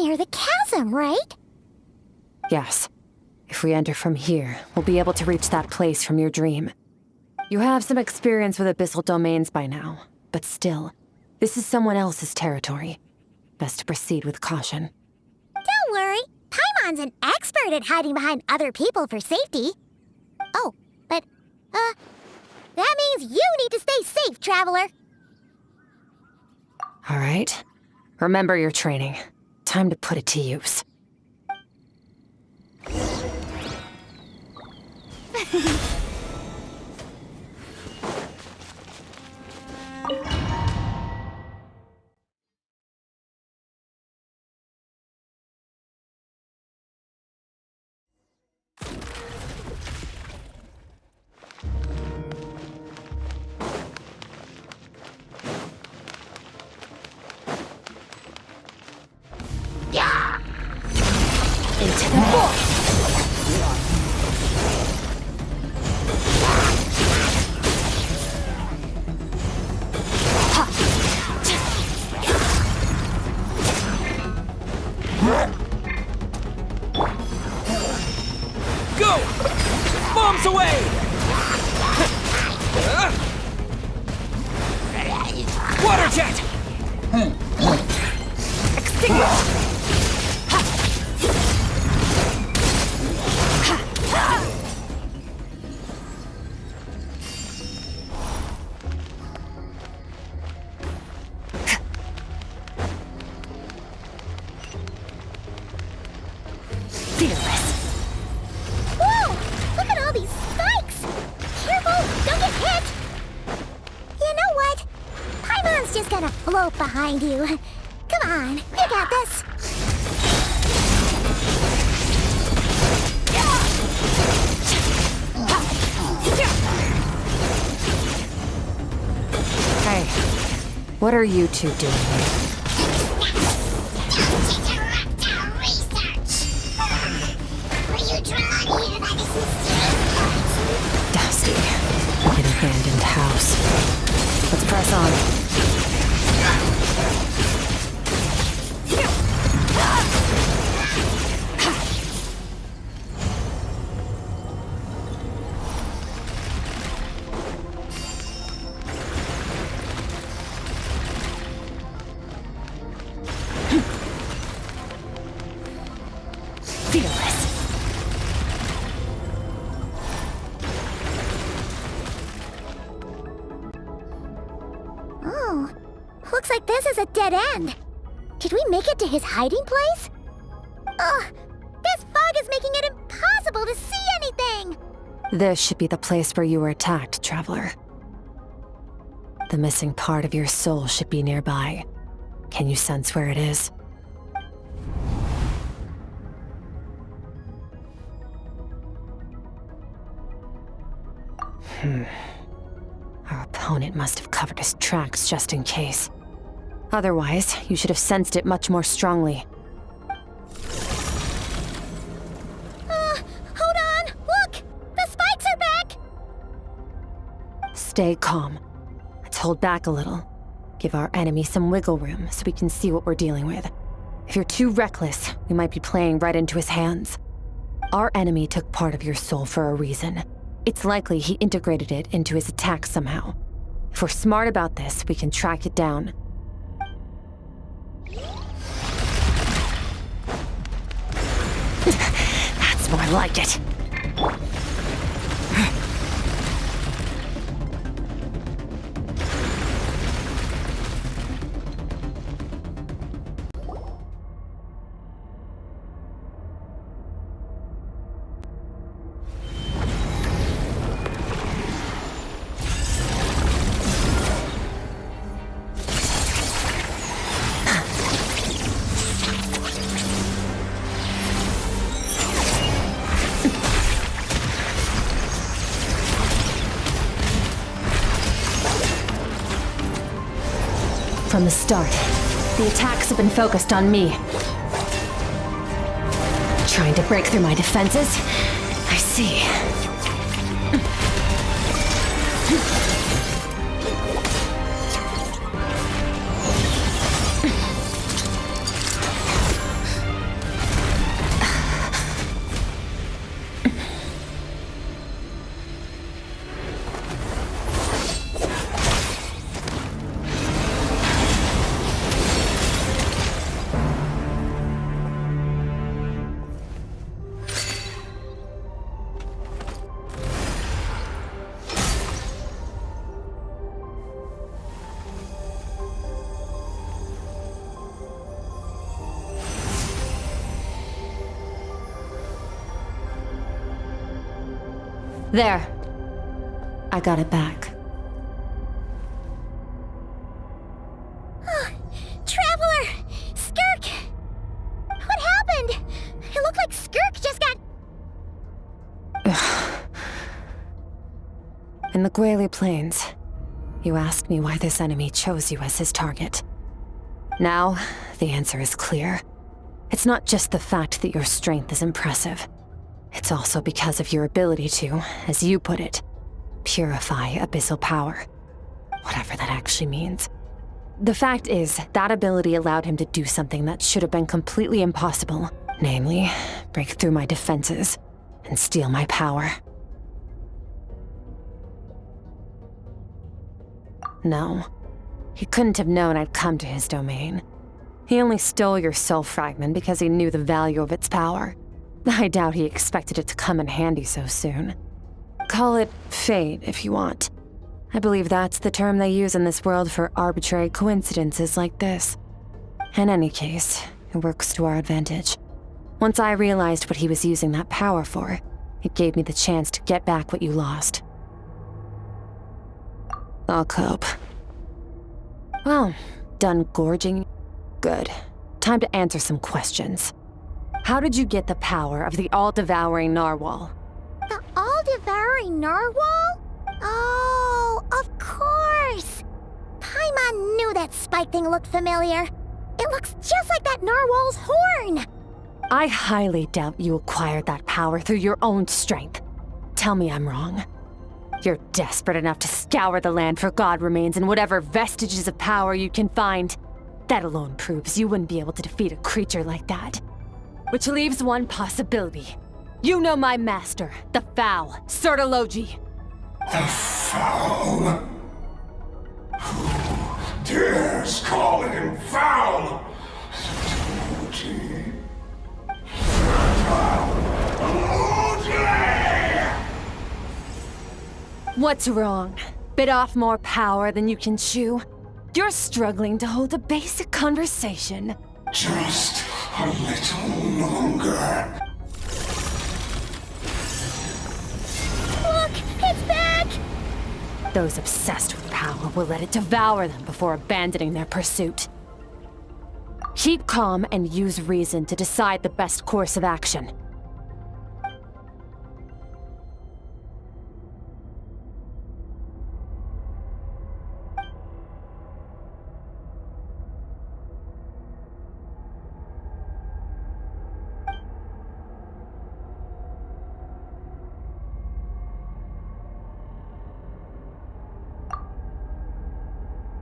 near the chasm, right? Yes. If we enter from here, we'll be able to reach that place from your dream. You have some experience with abyssal domains by now, but still, this is someone else's territory. Best to proceed with caution. Don't worry. Paimon's an expert at hiding behind other people for safety. Oh, but, that means you need to stay safe, traveler. All right. Remember your training. Time to put it to use. Into the void! Go! Bombs away! Water jet! Extinguish! Fearless. Whoa! Look at all these spikes! Careful! Don't get hit! You know what? Paimon's just gonna float behind you. Come on, you got this. Hey, what are you two doing here? Dusty. An abandoned house. Let's press on. Fearless. Oh, looks like this is a dead end. Did we make it to his hiding place? Ugh, this fog is making it impossible to see anything! This should be the place where you were attacked, traveler. The missing part of your soul should be nearby. Can you sense where it is? Our opponent must have covered his tracks just in case. Otherwise, you should have sensed it much more strongly. Hold on! Look! The spikes are back! Stay calm. Let's hold back a little. Give our enemy some wiggle room so we can see what we're dealing with. If you're too reckless, we might be playing right into his hands. Our enemy took part of your soul for a reason. It's likely he integrated it into his attack somehow. If we're smart about this, we can track it down. That's more like it. From the start, the attacks have been focused on me. Trying to break through my defenses? I see. There. I got it back. Traveler! Skirk! What happened? It looked like Skirk just got... In the Gwali Plains, you asked me why this enemy chose you as his target. Now, the answer is clear. It's not just the fact that your strength is impressive. It's also because of your ability to, as you put it, purify abyssal power. Whatever that actually means. The fact is, that ability allowed him to do something that should have been completely impossible. Namely, break through my defenses and steal my power. No, he couldn't have known I'd come to his domain. He only stole your soul fragment because he knew the value of its power. I doubt he expected it to come in handy so soon. Call it fate if you want. I believe that's the term they use in this world for arbitrary coincidences like this. In any case, it works to our advantage. Once I realized what he was using that power for, it gave me the chance to get back what you lost. I'll cope. Well, done gorging? Good. Time to answer some questions. How did you get the power of the all-devouring narwhal? The all-devouring narwhal? Oh, of course! Paimon knew that spike thing looked familiar. It looks just like that narwhal's horn! I highly doubt you acquired that power through your own strength. Tell me I'm wrong. You're desperate enough to scour the land for god remains and whatever vestiges of power you can find. That alone proves you wouldn't be able to defeat a creature like that. Which leaves one possibility. You know my master, the Foul, Sertologi. The Foul? Who dares call him Foul? Sertologi. What's wrong? Bit off more power than you can chew? You're struggling to hold a basic conversation. Just a little longer. Look, it's back! Those obsessed with power will let it devour them before abandoning their pursuit. Keep calm and use reason to decide the best course of action.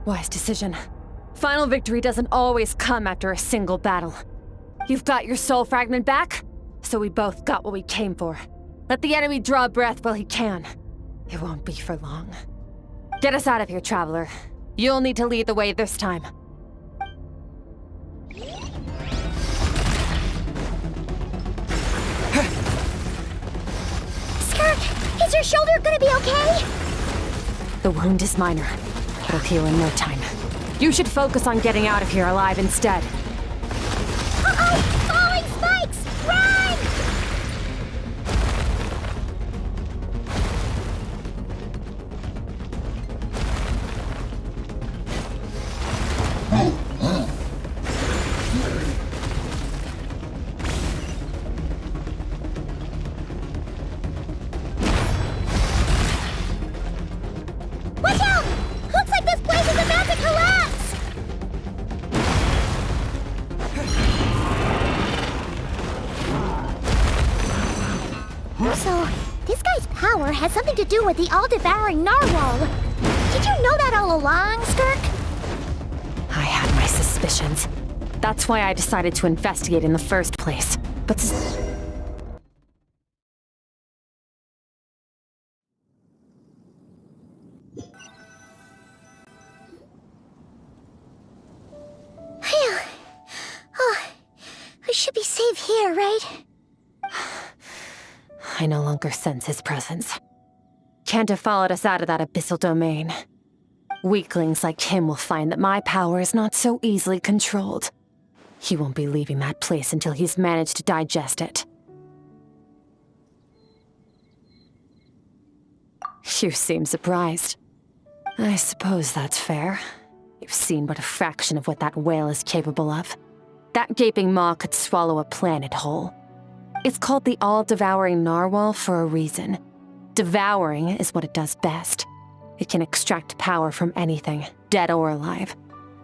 Wise decision. Final victory doesn't always come after a single battle. You've got your soul fragment back, so we both got what we came for. Let the enemy draw breath while he can. It won't be for long. Get us out of here, Traveler. You'll need to lead the way this time. Skirk, is your shoulder gonna be okay? The wound is minor. It'll heal in no time. You should focus on getting out of here alive instead. Uh-oh! Falling spikes! Run! Watch out! Looks like this place is about to collapse! So, this guy's power has something to do with the all-devouring narwhal. Did you know that all along, Skirk? I had my suspicions. That's why I decided to investigate in the first place. But Phew. Oh, I should be safe here, right? I no longer sense his presence. Can't have followed us out of that abyssal domain. Weaklings like him will find that my power is not so easily controlled. He won't be leaving that place until he's managed to digest it. You seem surprised. I suppose that's fair. You've seen but a fraction of what that whale is capable of. That gaping maw could swallow a planet whole. It's called the all-devouring narwhal for a reason. Devouring is what it does best. It can extract power from anything, dead or alive,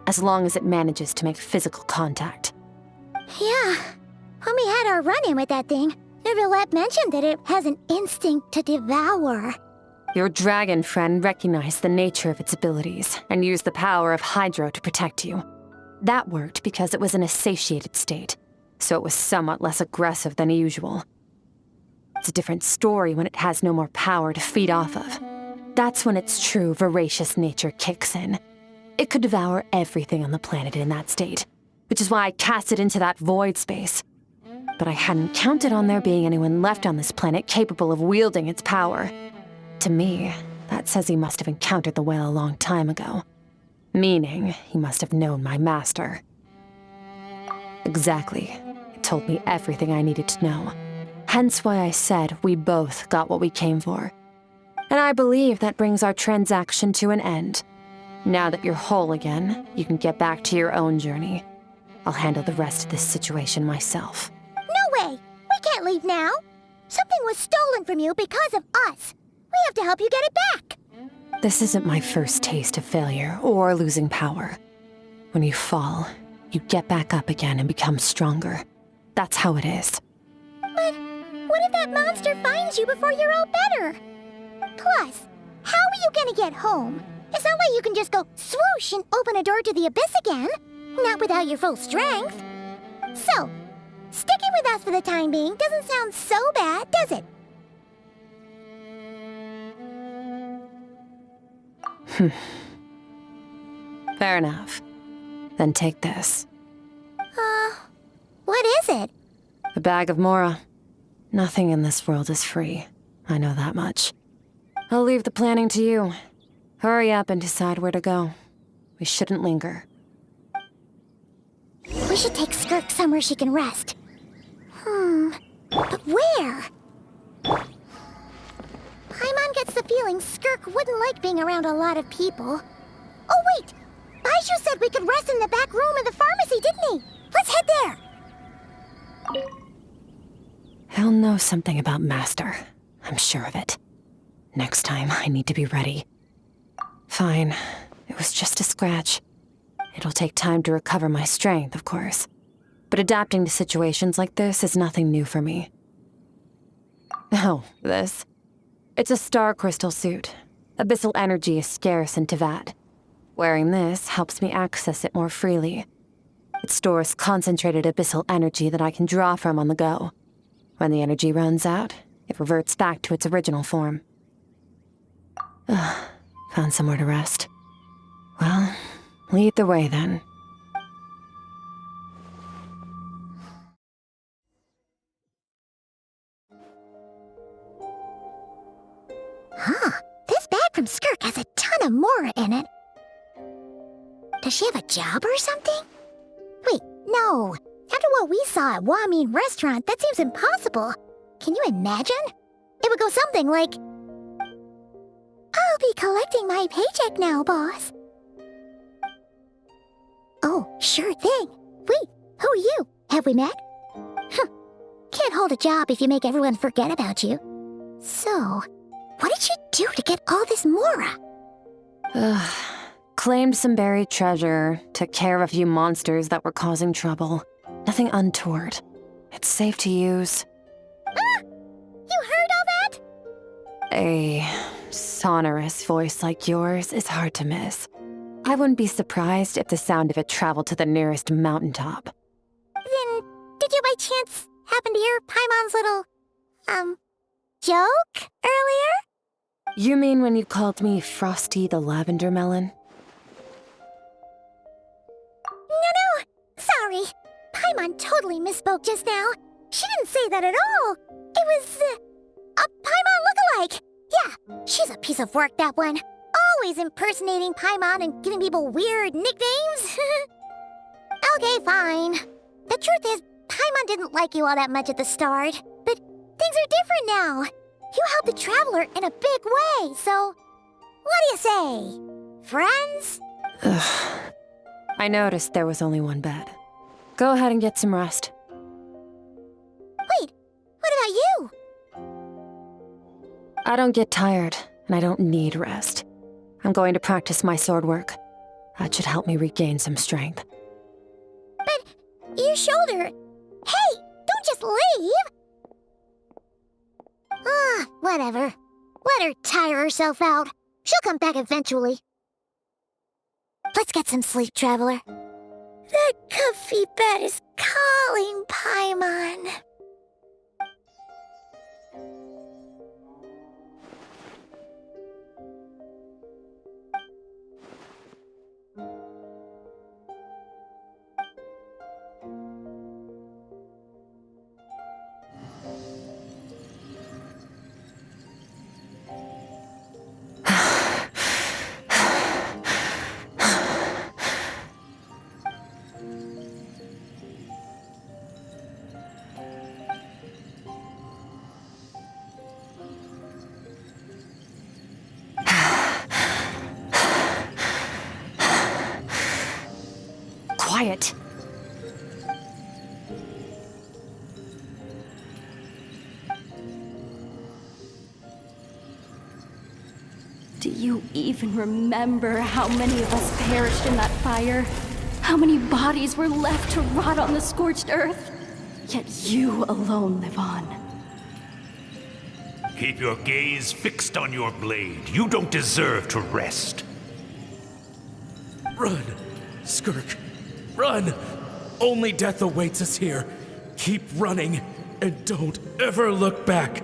as long as it manages to make physical contact. Yeah. When we had our run-in with that thing, Neverlet mentioned that it has an instinct to devour. Your dragon friend recognized the nature of its abilities and used the power of Hydro to protect you. That worked because it was in a satiated state, so it was somewhat less aggressive than usual. It's a different story when it has no more power to feed off of. That's when its true voracious nature kicks in. It could devour everything on the planet in that state, which is why I cast it into that void space. But I hadn't counted on there being anyone left on this planet capable of wielding its power. To me, that says he must have encountered the whale a long time ago. Meaning, he must have known my master. Exactly. It told me everything I needed to know. Hence why I said we both got what we came for. And I believe that brings our transaction to an end. Now that you're whole again, you can get back to your own journey. I'll handle the rest of this situation myself. No way! We can't leave now! Something was stolen from you because of us! We have to help you get it back! This isn't my first taste of failure or losing power. When you fall, you get back up again and become stronger. That's how it is. But what if that monster finds you before you're all better? Plus, how are you gonna get home? It's not like you can just go swoosh and open a door to the abyss again. Not without your full strength. So, sticking with us for the time being doesn't sound so bad, does it? Fair enough. Then take this. What is it? A bag of Mora. Nothing in this world is free. I know that much. I'll leave the planning to you. Hurry up and decide where to go. We shouldn't linger. We should take Skirk somewhere she can rest. But where? Paimon gets the feeling Skirk wouldn't like being around a lot of people. Oh wait! Baiju said we could rest in the back room of the pharmacy, didn't he? Let's head there! He'll know something about Master. I'm sure of it. Next time, I need to be ready. Fine. It was just a scratch. It'll take time to recover my strength, of course. But adapting to situations like this is nothing new for me. Oh, this. It's a star crystal suit. Abyssal energy is scarce in Tevat. Wearing this helps me access it more freely. It stores concentrated abyssal energy that I can draw from on the go. When the energy runs out, it reverts back to its original form. Found somewhere to rest. Well, lead the way then. This bag from Skirk has a ton of Mora in it. Does she have a job or something? Wait, no. After what we saw at Wamin Restaurant, that seems impossible. Can you imagine? It would go something like, I'll be collecting my paycheck now, boss. Oh, sure thing. Wait, who are you? Have we met? Can't hold a job if you make everyone forget about you. So, what did she do to get all this Mora? Claimed some buried treasure, took care of a few monsters that were causing trouble. Nothing untoward. It's safe to use. You heard all that? A sonorous voice like yours is hard to miss. I wouldn't be surprised if the sound of it traveled to the nearest mountaintop. Then, did you by chance happen to hear Paimon's little, joke earlier? You mean when you called me Frosty the Lavender Melon? No, sorry. Paimon totally misspoke just now. She didn't say that at all. It was, a Paimon lookalike. Yeah, she's a piece of work, that one. Always impersonating Paimon and giving people weird nicknames. Okay, fine. The truth is, Paimon didn't like you all that much at the start, but things are different now. You helped the Traveler in a big way, so what do you say? Friends? I noticed there was only one bed. Go ahead and get some rest. Wait, what about you? I don't get tired, and I don't need rest. I'm going to practice my sword work. That should help me regain some strength. But your shoulder... Hey, don't just leave! Whatever. Let her tire herself out. She'll come back eventually. Let's get some sleep, Traveler. That comfy bed is calling, Paimon. Quiet. Do you even remember how many of us perished in that fire? How many bodies were left to rot on the scorched earth? Yet you alone live on. Keep your gaze fixed on your blade. You don't deserve to rest. Run, Skirk. Run! Only death awaits us here. Keep running, and don't ever look back.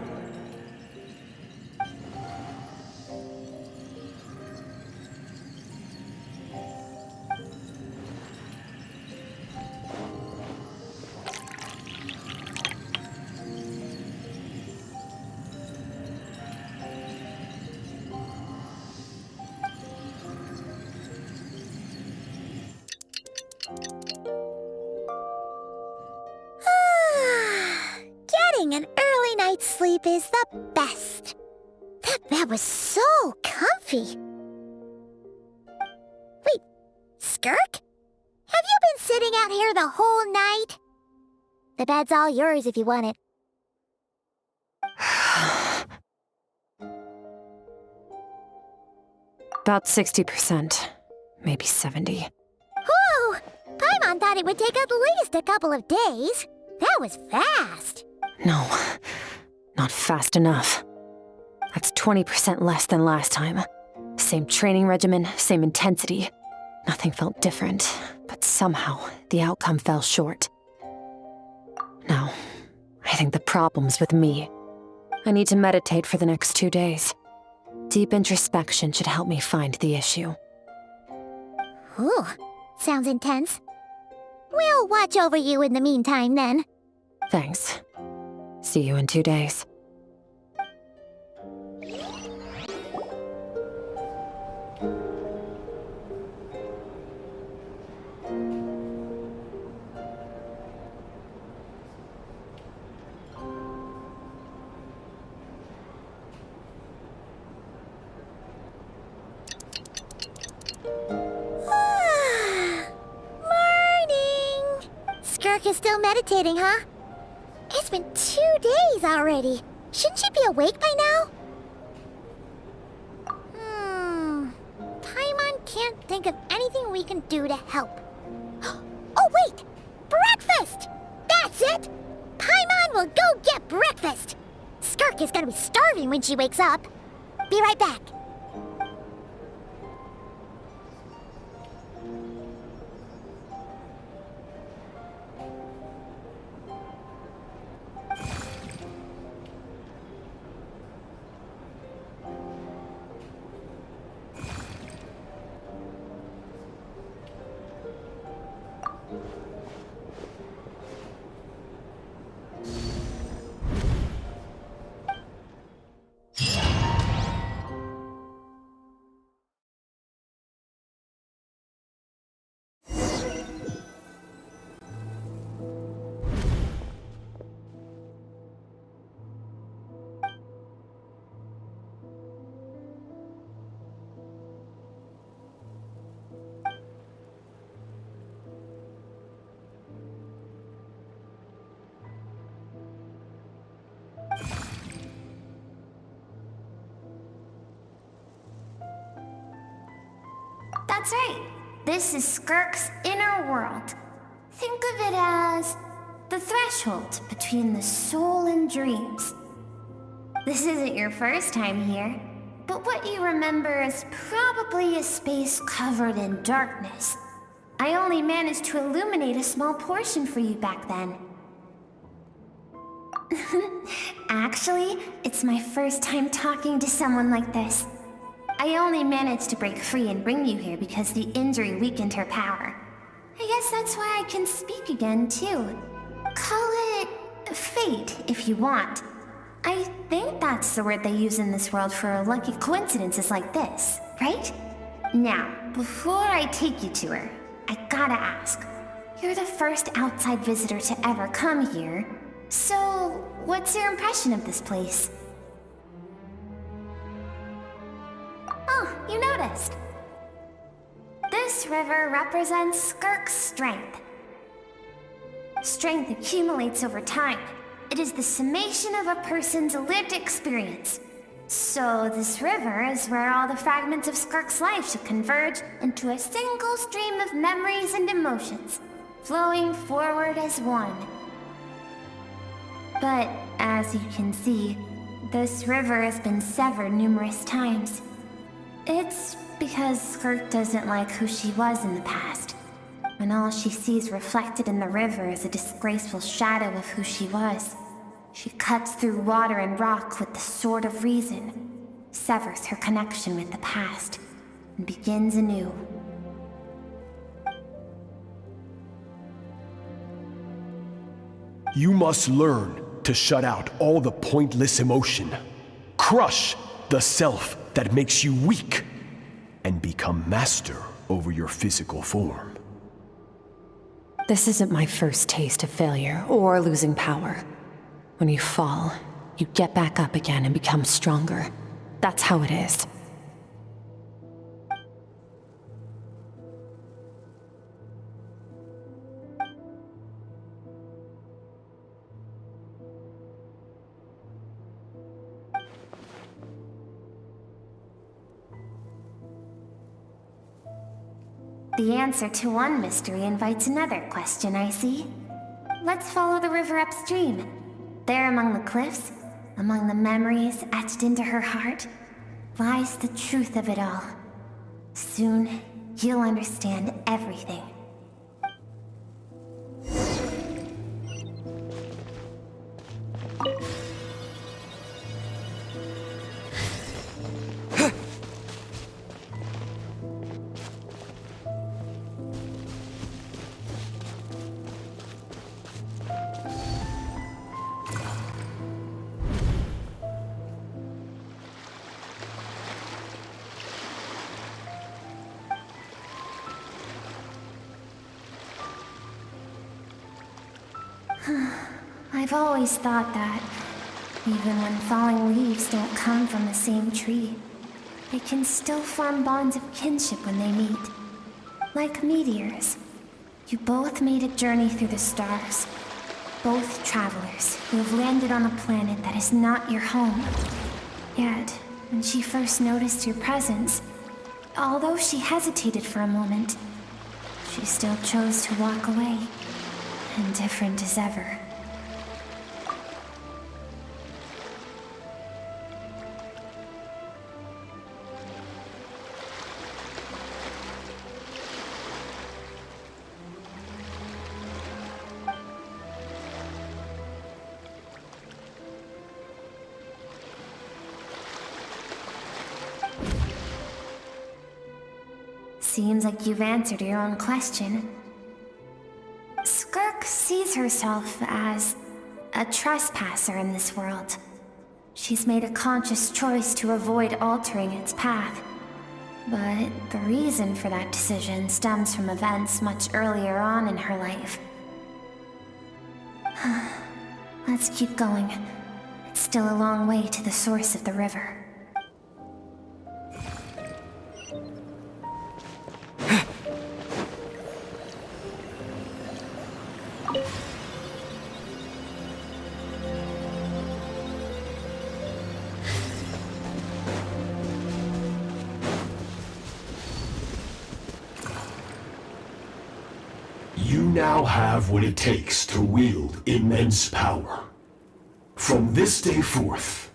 Getting an early night's sleep is the best. That bed was so comfy. Wait, Skirk? Have you been sitting out here the whole night? The bed's all yours if you want it. About 60%, maybe 70. Whew! Paimon thought it would take at least a couple of days. That was fast. No, not fast enough. That's 20% less than last time. Same training regimen, same intensity. Nothing felt different, but somehow the outcome fell short. No, I think the problem's with me. I need to meditate for the next 2 days. Deep introspection should help me find the issue. Ooh, sounds intense. We'll watch over you in the meantime, then. Thanks. See you in 2 days. Morning! Skirk is still meditating, huh? It's been 2 days already. Shouldn't she be awake by now? Paimon can't think of anything we can do to help. Oh, wait! Breakfast! That's it! Paimon will go get breakfast! Skirk is gonna be starving when she wakes up. Be right back. That's right. This is Skirk's inner world. Think of it as the threshold between the soul and dreams. This isn't your first time here, but what you remember is probably a space covered in darkness. I only managed to illuminate a small portion for you back then. Actually, it's my first time talking to someone like this. I only managed to break free and bring you here because the injury weakened her power. I guess that's why I can speak again, too. Call it fate, if you want. I think that's the word they use in this world for lucky coincidences like this, right? Now, before I take you to her, I gotta ask. You're the first outside visitor to ever come here, so what's your impression of this place? Oh, you noticed. This river represents Skirk's strength. Strength accumulates over time. It is the summation of a person's lived experience. So this river is where all the fragments of Skirk's life should converge into a single stream of memories and emotions, flowing forward as one. But as you can see, this river has been severed numerous times. It's because Skirk doesn't like who she was in the past, when all she sees reflected in the river is a disgraceful shadow of who she was. She cuts through water and rock with the sword of reason, severs her connection with the past, and begins anew. You must learn to shut out all the pointless emotion. Crush the self that makes you weak, and become master over your physical form. This isn't my first taste of failure or losing power. When you fall, you get back up again and become stronger. That's how it is. The answer to one mystery invites another question, I see. Let's follow the river upstream. There among the cliffs, among the memories etched into her heart, lies the truth of it all. Soon, you'll understand everything. I've always thought that, even when falling leaves don't come from the same tree, they can still form bonds of kinship when they meet. Like meteors, you both made a journey through the stars. Both travelers who have landed on a planet that is not your home. Yet, when she first noticed your presence, although she hesitated for a moment, she still chose to walk away, indifferent as ever. Seems like you've answered your own question. Skirk sees herself as a trespasser in this world. She's made a conscious choice to avoid altering its path. But the reason for that decision stems from events much earlier on in her life. Let's keep going. It's still a long way to the source of the river. You now have what it takes to wield immense power. From this day forth,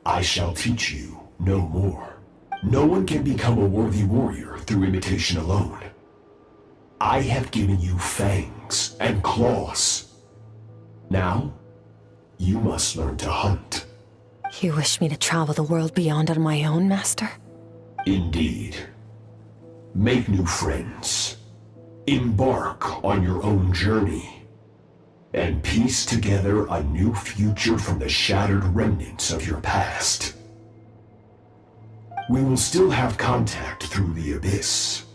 I shall teach you no more. No one can become a worthy warrior through imitation alone. I have given you fangs and claws. Now, you must learn to hunt. You wish me to travel the world beyond on my own, Master? Indeed. Make new friends. Embark on your own journey. And piece together a new future from the shattered remnants of your past. We will still have contact through the abyss.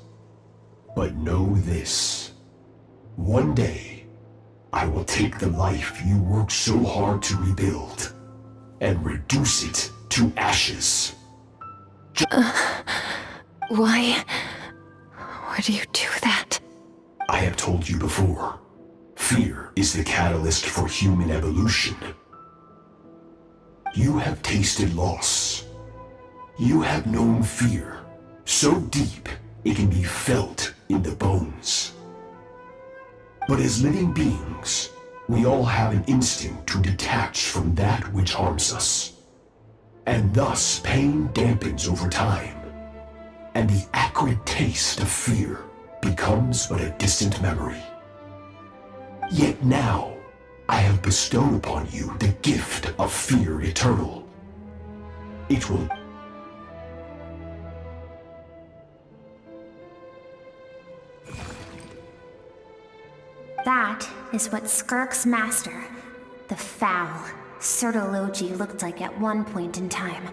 But know this. One day, I will take the life you worked so hard to rebuild and reduce it to ashes. Why do you do that? I have told you before, fear is the catalyst for human evolution. You have tasted loss. You have known fear, so deep it can be felt in the bones. But as living beings, we all have an instinct to detach from that which harms us. And thus pain dampens over time, and the acrid taste of fear becomes but a distant memory. Yet now, I have bestowed upon you the gift of fear eternal. It will That is what Skirk's master, the foul Sertologi, looked like at one point in time.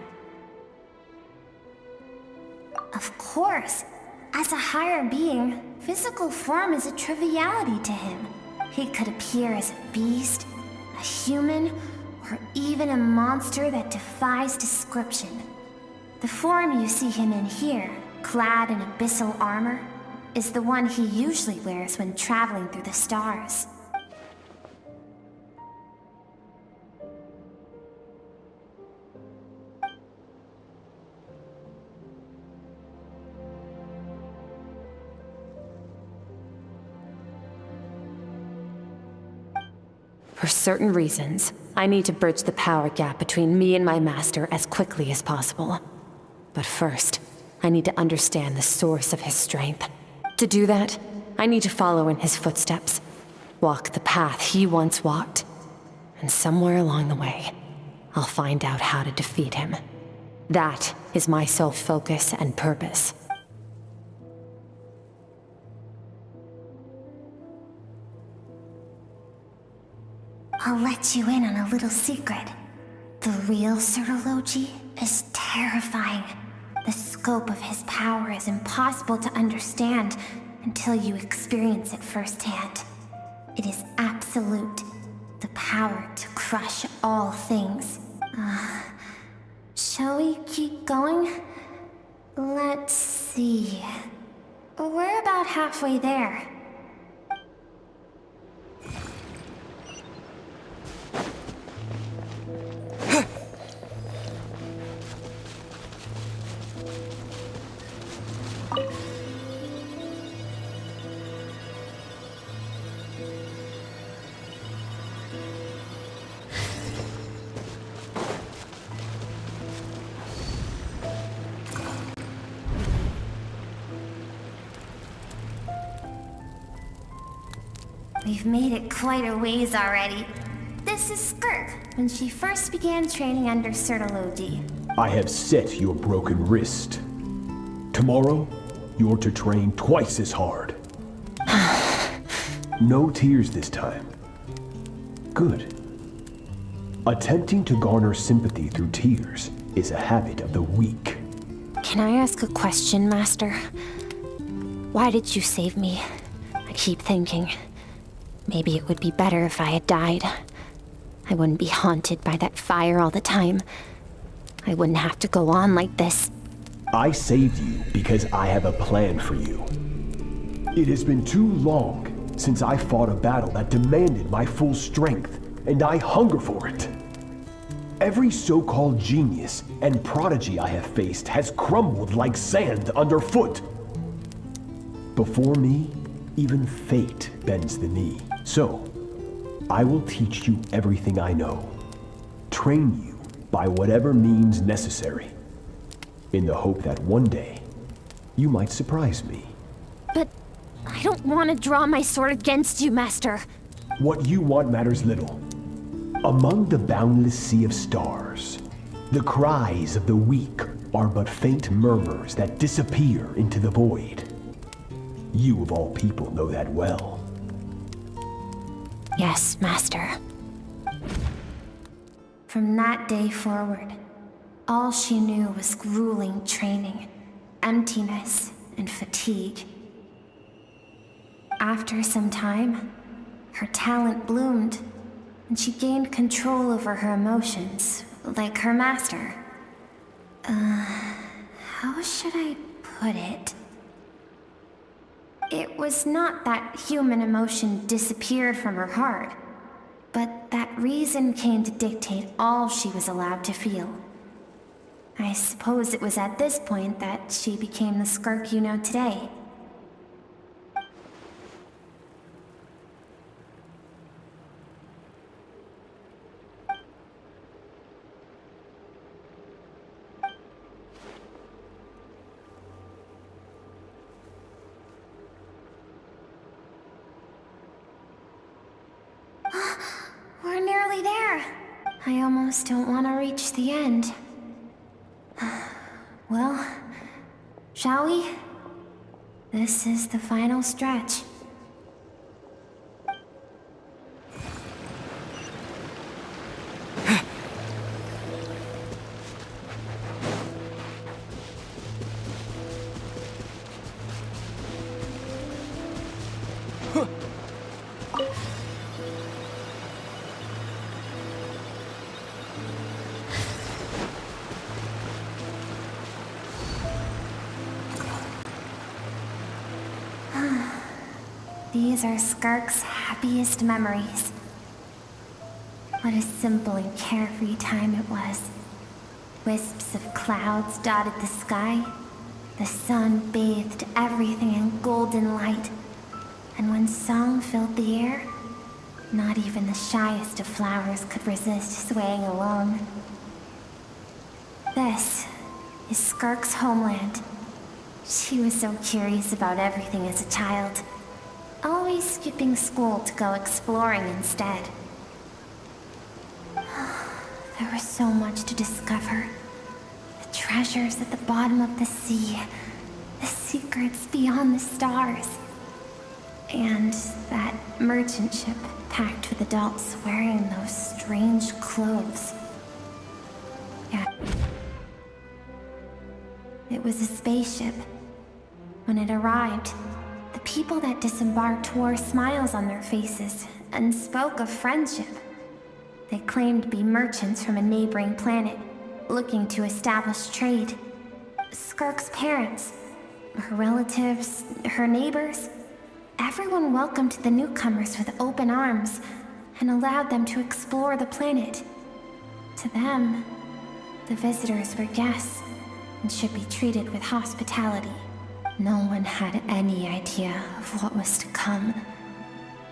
Of course, as a higher being, physical form is a triviality to him. He could appear as a beast, a human, or even a monster that defies description. The form you see him in here, clad in abyssal armor, is the one he usually wears when traveling through the stars. For certain reasons, I need to bridge the power gap between me and my master as quickly as possible. But first, I need to understand the source of his strength. To do that, I need to follow in his footsteps, walk the path he once walked, and somewhere along the way, I'll find out how to defeat him. That is my sole focus and purpose. I'll let you in on a little secret. The real Sertologi is terrifying. The scope of his power is impossible to understand until you experience it firsthand. It is absolute. The power to crush all things. Shall we keep going? Let's see. We're about halfway there. We've made it quite a ways already. This is Skirk, when she first began training under Sertologi. I have set your broken wrist. Tomorrow, you're to train twice as hard. No tears this time. Good. Attempting to garner sympathy through tears is a habit of the weak. Can I ask a question, Master? Why did you save me? I keep thinking, maybe it would be better if I had died. I wouldn't be haunted by that fire all the time. I wouldn't have to go on like this. I saved you because I have a plan for you. It has been too long since I fought a battle that demanded my full strength, and I hunger for it. Every so-called genius and prodigy I have faced has crumbled like sand underfoot. Before me, Even fate bends the knee. So, I will teach you everything I know. Train you by whatever means necessary. In the hope that one day, you might surprise me. But I don't want to draw my sword against you, Master. What you want matters little. Among the boundless sea of stars, the cries of the weak are but faint murmurs that disappear into the void. You of all people know that well. Yes, Master. From that day forward, all she knew was grueling training, emptiness, and fatigue. After some time, her talent bloomed, and she gained control over her emotions, like her master. How should I put it? It was not that human emotion disappeared from her heart, but that reason came to dictate all she was allowed to feel. I suppose it was at this point that she became the Skirk you know today. We're nearly there. I almost don't want to reach the end. Well, shall we? This is the final stretch. These are Skirk's happiest memories. What a simple and carefree time it was. Wisps of clouds dotted the sky. The sun bathed everything in golden light. And when song filled the air, not even the shyest of flowers could resist swaying along. This is Skirk's homeland. She was so curious about everything as a child, always skipping school to go exploring instead. There was so much to discover. The treasures at the bottom of the sea, the secrets beyond the stars, and that merchant ship packed with adults wearing those strange clothes. Yeah. It was a spaceship. When it arrived, the people that disembarked wore smiles on their faces and spoke of friendship. They claimed to be merchants from a neighboring planet, looking to establish trade. Skirk's parents, her relatives, her neighbors, everyone welcomed the newcomers with open arms and allowed them to explore the planet. To them, the visitors were guests and should be treated with hospitality. No one had any idea of what was to come.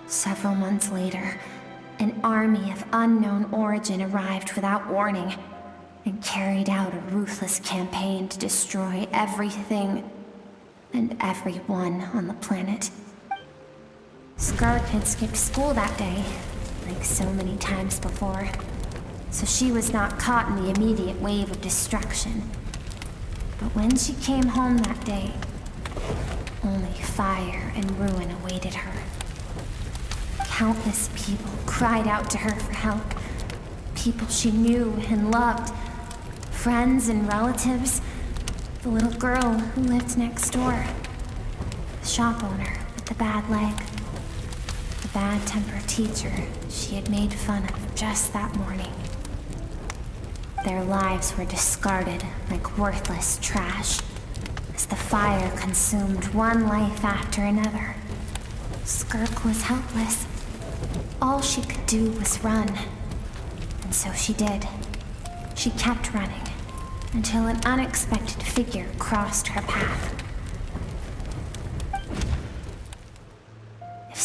Several months later, an army of unknown origin arrived without warning and carried out a ruthless campaign to destroy everything and everyone on the planet. Skirk had skipped school that day, like so many times before, so she was not caught in the immediate wave of destruction. But when she came home that day, only fire and ruin awaited her. Countless people cried out to her for help. People she knew and loved. Friends and relatives. The little girl who lived next door. The shop owner with the bad leg. The bad-tempered teacher she had made fun of just that morning. Their lives were discarded like worthless trash as the fire consumed one life after another. Skirk was helpless. All she could do was run. And so she did. She kept running until an unexpected figure crossed her path.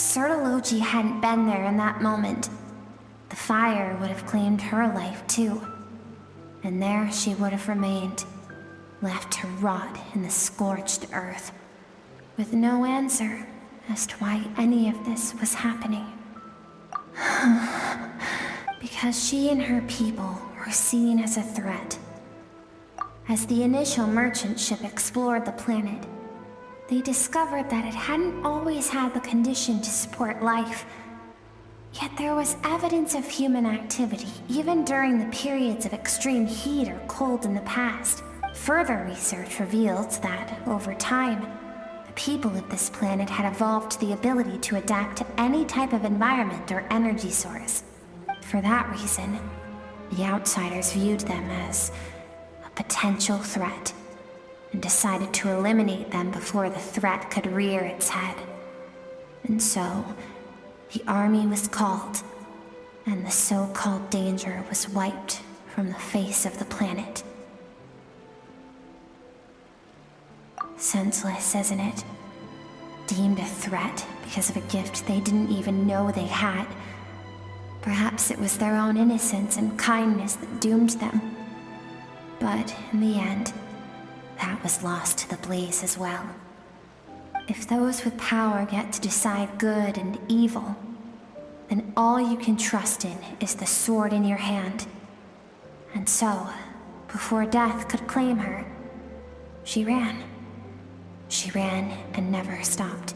Sertology hadn't been there in that moment, the fire would have claimed her life too. And there she would have remained, left to rot in the scorched earth, with no answer as to why any of this was happening. Because she and her people were seen as a threat. As the initial merchant ship explored the planet, they discovered that it hadn't always had the condition to support life. Yet there was evidence of human activity, even during the periods of extreme heat or cold in the past. Further research revealed that, over time, the people of this planet had evolved the ability to adapt to any type of environment or energy source. For that reason, the outsiders viewed them as a potential threat, and decided to eliminate them before the threat could rear its head. And so, the army was called, and the so-called danger was wiped from the face of the planet. Senseless, isn't it? Deemed a threat because of a gift they didn't even know they had. Perhaps it was their own innocence and kindness that doomed them. But in the end, that was lost to the blaze as well. If those with power get to decide good and evil, then all you can trust in is the sword in your hand. And so, before death could claim her, she ran. She ran and never stopped.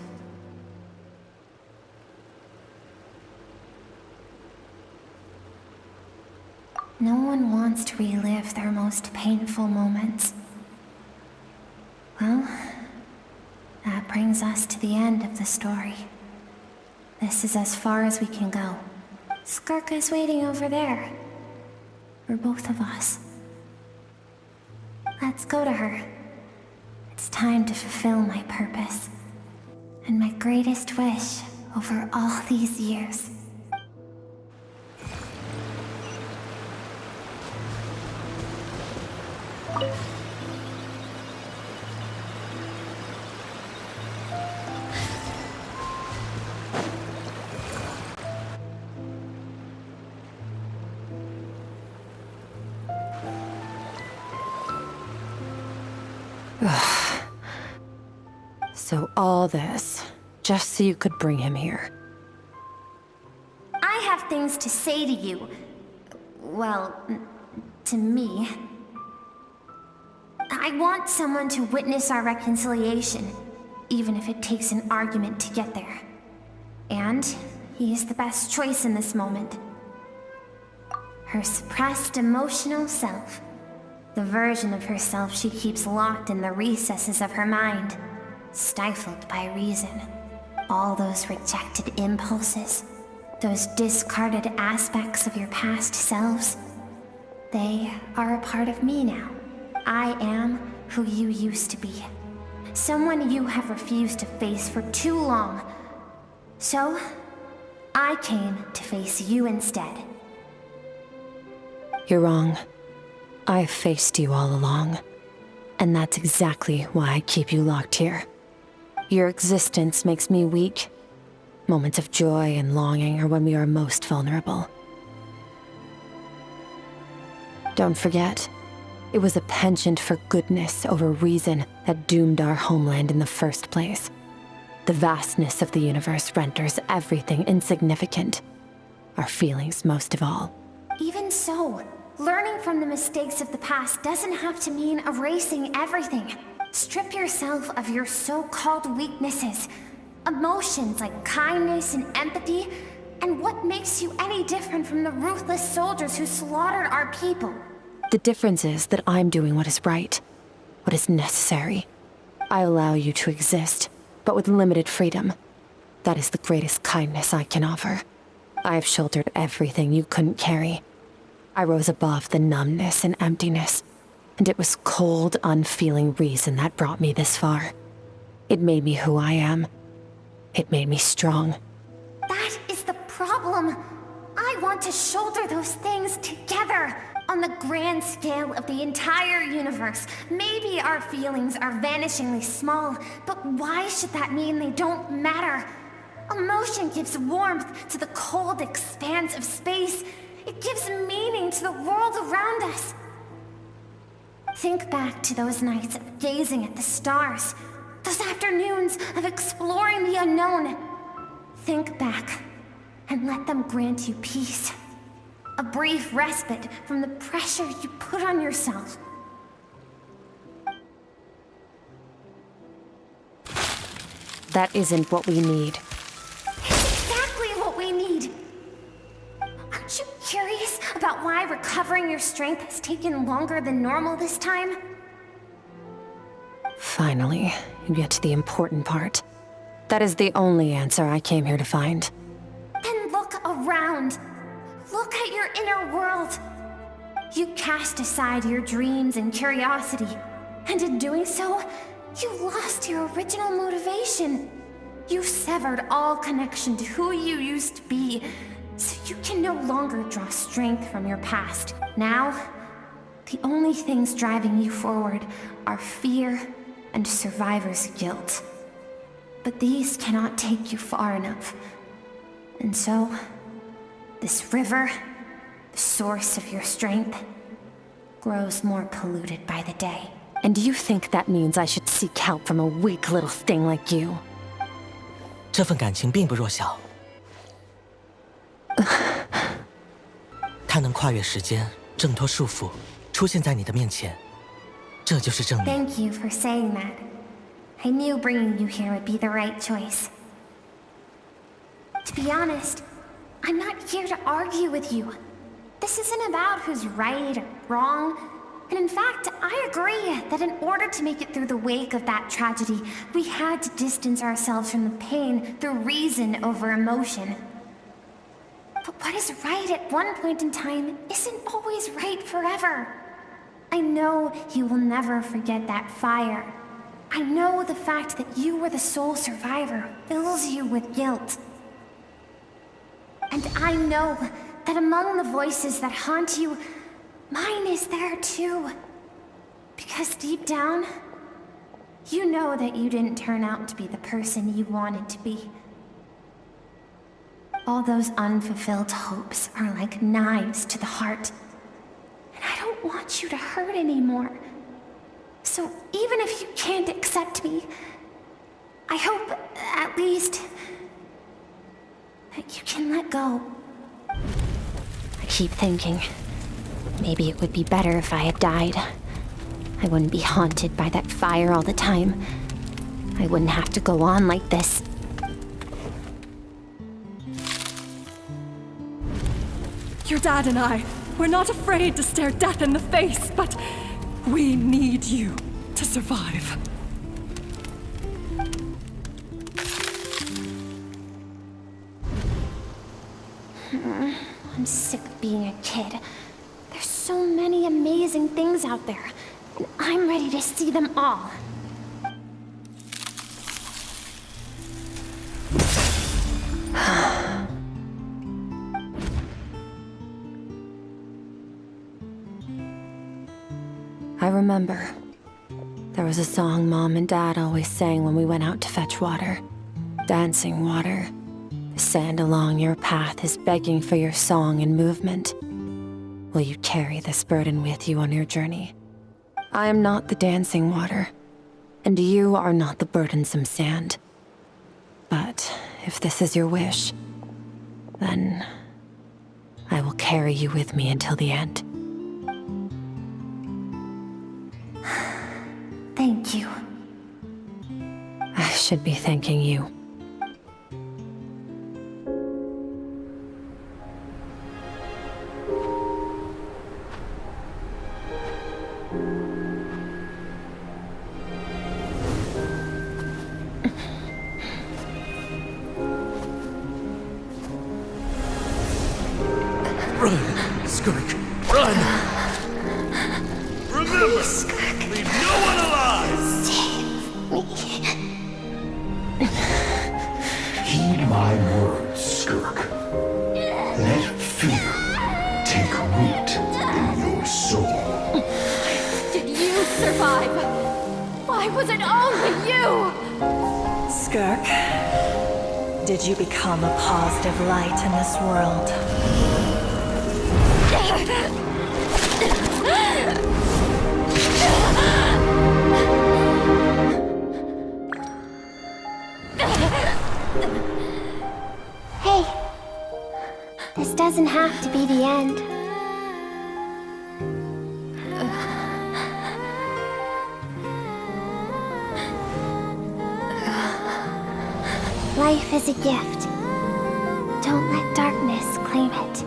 No one wants to relive their most painful moments. Well, that brings us to the end of the story. This is as far as we can go. Skirk is waiting over there. For both of us. Let's go to her. It's time to fulfill my purpose. And my greatest wish over all these years. So all this, just so you could bring him here. I have things to say to you. Well, to me. I want someone to witness our reconciliation, even if it takes an argument to get there. And he is the best choice in this moment. Her suppressed emotional self. The version of herself she keeps locked in the recesses of her mind, stifled by reason. All those rejected impulses, those discarded aspects of your past selves, they are a part of me now. I am who you used to be. Someone you have refused to face for too long. So, I came to face you instead. You're wrong. I've faced you all along. And that's exactly why I keep you locked here. Your existence makes me weak. Moments of joy and longing are when we are most vulnerable. Don't forget, it was a penchant for goodness over reason that doomed our homeland in the first place. The vastness of the universe renders everything insignificant. Our feelings most of all. Even so, learning from the mistakes of the past doesn't have to mean erasing everything. Strip yourself of your so-called weaknesses, emotions like kindness and empathy, and what makes you any different from the ruthless soldiers who slaughtered our people? The difference is that I'm doing what is right, what is necessary. I allow you to exist, but with limited freedom. That is the greatest kindness I can offer. I have shouldered everything you couldn't carry. I rose above the numbness and emptiness, and it was cold, unfeeling reason that brought me this far. It made me who I am. It made me strong. That is the problem. I want to shoulder those things together. On the grand scale of the entire universe, maybe our feelings are vanishingly small, but why should that mean they don't matter? Emotion gives warmth to the cold expanse of space. It gives meaning to the world around us. Think back to those nights of gazing at the stars, those afternoons of exploring the unknown. Think back and let them grant you peace. A brief respite from the pressure you put on yourself. That isn't what we need. It's exactly what we need. Aren't you curious about why recovering your strength has taken longer than normal this time? Finally, you get to the important part. That is the only answer I came here to find. Then look around. Look at your inner world. You cast aside your dreams and curiosity, and in doing so, you lost your original motivation. You severed all connection to who you used to be, so you can no longer draw strength from your past. Now, the only things driving you forward are fear and survivor's guilt. But these cannot take you far enough. And so, this river, the source of your strength, grows more polluted by the day. And you think that means I should seek help from a weak little thing like you? 这份感情并不弱小，它能跨越时间，挣脱束缚，出现在你的面前，这就是证明。 Thank you for saying that. I knew bringing you here would be the right choice. To be honest, I'm not here to argue with you. This isn't about who's right or wrong. And in fact, I agree that in order to make it through the wake of that tragedy, we had to distance ourselves from the pain through reason over emotion. But what is right at one point in time isn't always right forever. I know you will never forget that fire. I know the fact that you were the sole survivor fills you with guilt. And I know that among the voices that haunt you, mine is there too. Because deep down, you know that you didn't turn out to be the person you wanted to be. All those unfulfilled hopes are like knives to the heart. And I don't want you to hurt anymore. So even if you can't accept me, I hope, at least, that you can let go. I keep thinking, maybe it would be better if I had died. I wouldn't be haunted by that fire all the time. I wouldn't have to go on like this. Your dad and I, we're not afraid to stare death in the face, but we need you to survive. I'm sick of being a kid. There's so many amazing things out there, and I'm ready to see them all. I remember. There was a song Mom and Dad always sang when we went out to fetch water. Dancing water. The sand along your path is begging for your song and movement. Will you carry this burden with you on your journey? I am not the dancing water, and you are not the burdensome sand. But if this is your wish, then I will carry you with me until the end. Thank you. I should be thanking you. Run, Skirk, run! Remember, leave no one alive! Heed my words, Skirk. Let fear take root in your soul. Did you survive? Why was it only you? Skirk, Did you become a positive light in this world? Hey, this doesn't have to be the end. Life is a gift. Don't let darkness claim it.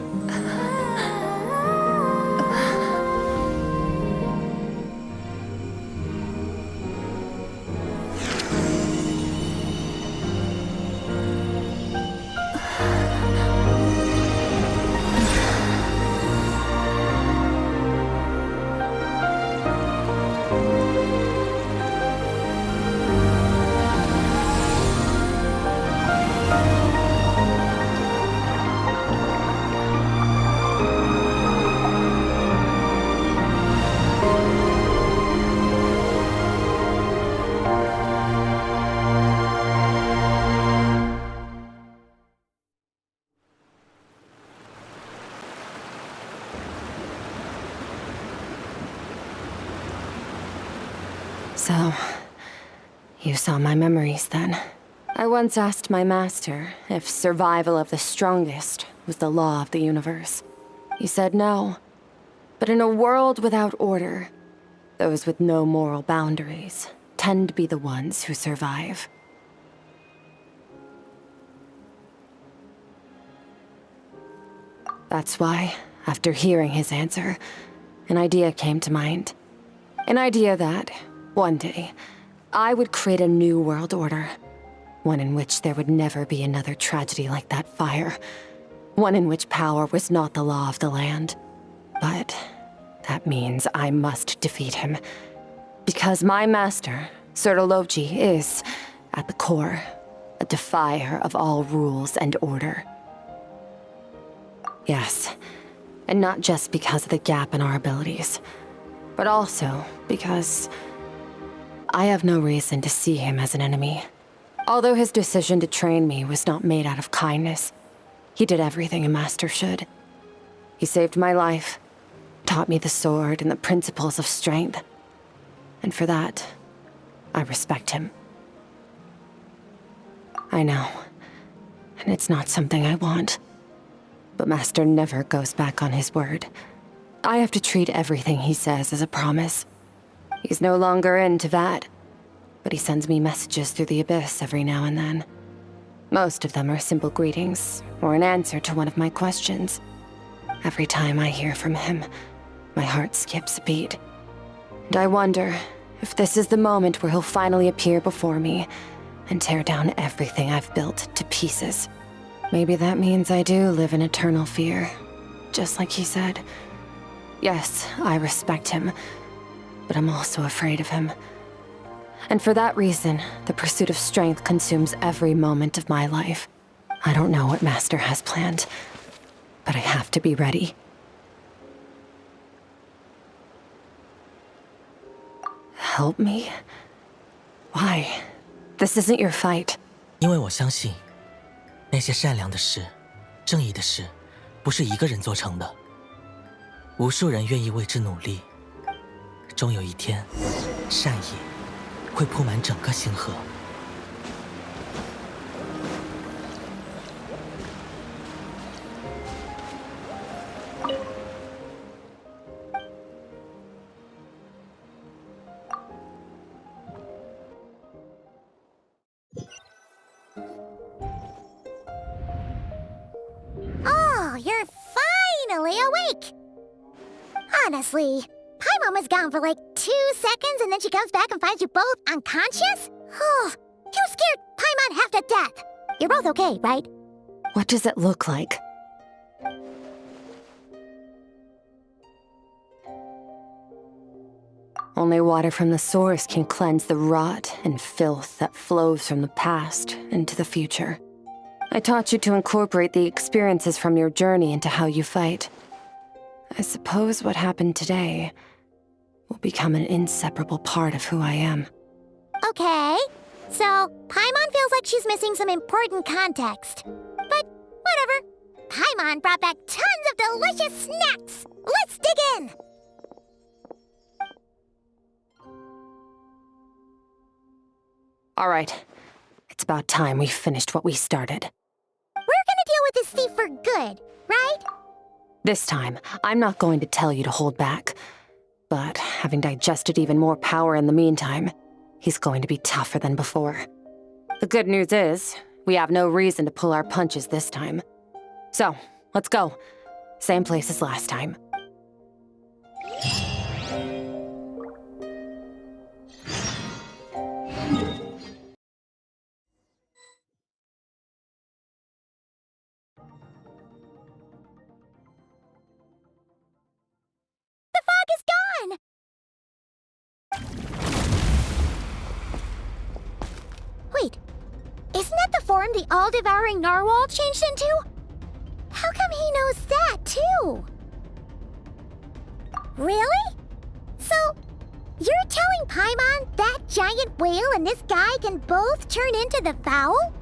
So, you saw my memories then. I once asked my master if survival of the strongest was the law of the universe. He said no. But in a world without order, those with no moral boundaries tend to be the ones who survive. That's why, after hearing his answer, an idea came to mind. An idea that, one day, I would create a new world order. One in which there would never be another tragedy like that fire. One in which power was not the law of the land. But that means I must defeat him. Because my master, Sertologi, is, at the core, a defier of all rules and order. Yes, and not just because of the gap in our abilities, but also because I have no reason to see him as an enemy. Although his decision to train me was not made out of kindness, he did everything a master should. He saved my life, taught me the sword and the principles of strength. And for that, I respect him. I know, and it's not something I want. But Master never goes back on his word. I have to treat everything he says as a promise. He's no longer into that, but he sends me messages through the abyss every now and then. Most of them are simple greetings, or an answer to one of my questions. Every time I hear from him, my heart skips a beat. And I wonder if this is the moment where he'll finally appear before me and tear down everything I've built to pieces. Maybe that means I do live in eternal fear, just like he said. Yes, I respect him, but I'm also afraid of him. And for that reason, the pursuit of strength consumes every moment of my life. I don't know what Master has planned, but I have to be ready. Help me? Why? This isn't your fight. 因为我相信，那些善良的事、正义的事，不是一个人做成的。无数人愿意为之努力，终有一天，善意会铺满整个星河。Oh, you're finally awake! Honestly, Paimon was gone for like 2 seconds and then she comes back and finds you both unconscious? Oh, you scared Paimon half to death. You're both okay, right? What does it look like? Only water from the source can cleanse the rot and filth that flows from the past into the future. I taught you to incorporate the experiences from your journey into how you fight. I suppose what happened today will become an inseparable part of who I am. Okay. So, Paimon feels like she's missing some important context. But, whatever. Paimon brought back tons of delicious snacks! Let's dig in! All right. It's about time we finished what we started. We're gonna deal with this thief for good, right? This time, I'm not going to tell you to hold back. But having digested even more power in the meantime, he's going to be tougher than before. The good news is, we have no reason to pull our punches this time. So, let's go. Same place as last time. The fog is gone! Wait, isn't that the form the all-devouring narwhal changed into? How come he knows that, too? Really? So, you're telling Paimon that giant whale and this guy can both turn into the fowl?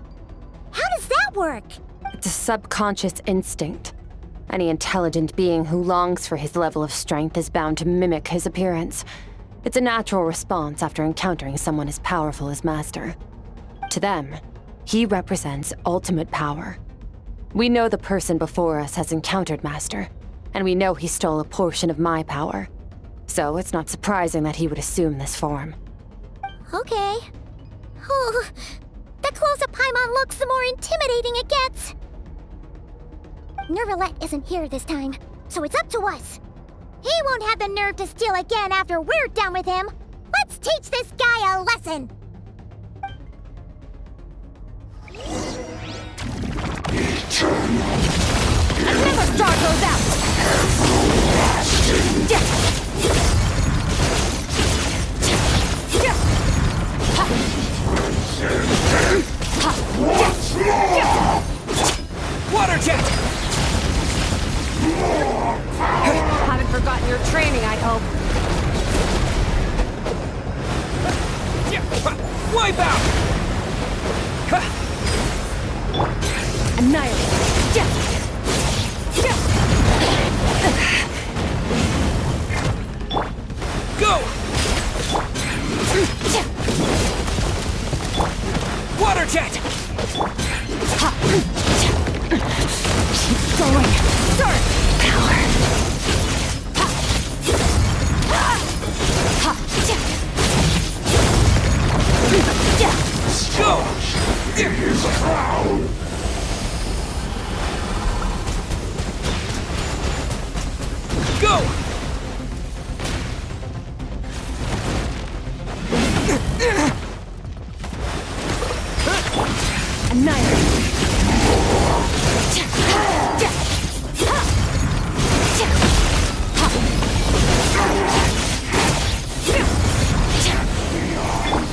How does that work? It's a subconscious instinct. Any intelligent being who longs for his level of strength is bound to mimic his appearance. It's a natural response after encountering someone as powerful as Master. To them, he represents ultimate power. We know the person before us has encountered Master, and we know he stole a portion of my power. So it's not surprising that he would assume this form. Okay. Oh, the closer Paimon looks, the more intimidating it gets. Nervalette isn't here this time, so it's up to us. He won't have the nerve to steal again after we're done with him. Let's teach this guy a lesson. Another star goes out! Water jet! Haven't forgotten your training, I hope. Wipe out! Annihilate! Go! Water jet! Keep going! Skirk! Power! Go! It is proud! Go! Annihilate!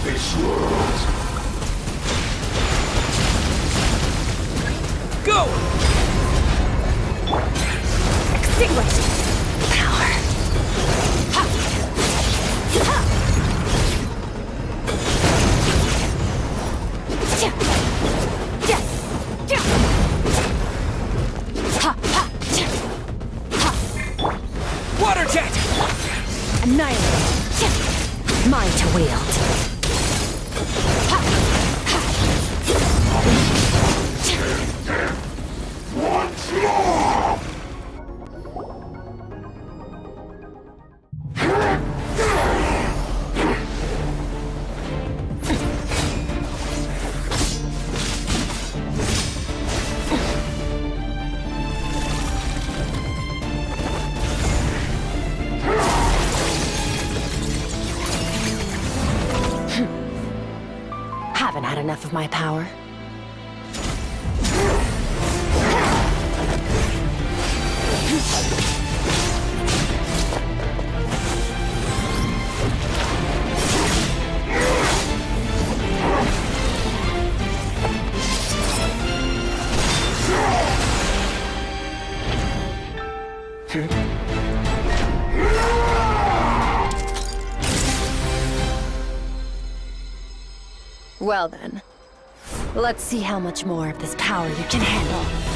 This world. Go! Extinguished! Power! Water jet! Annihilate! Mine to wield. Once more! Haven't had enough of my power. Well then, let's see how much more of this power you can handle.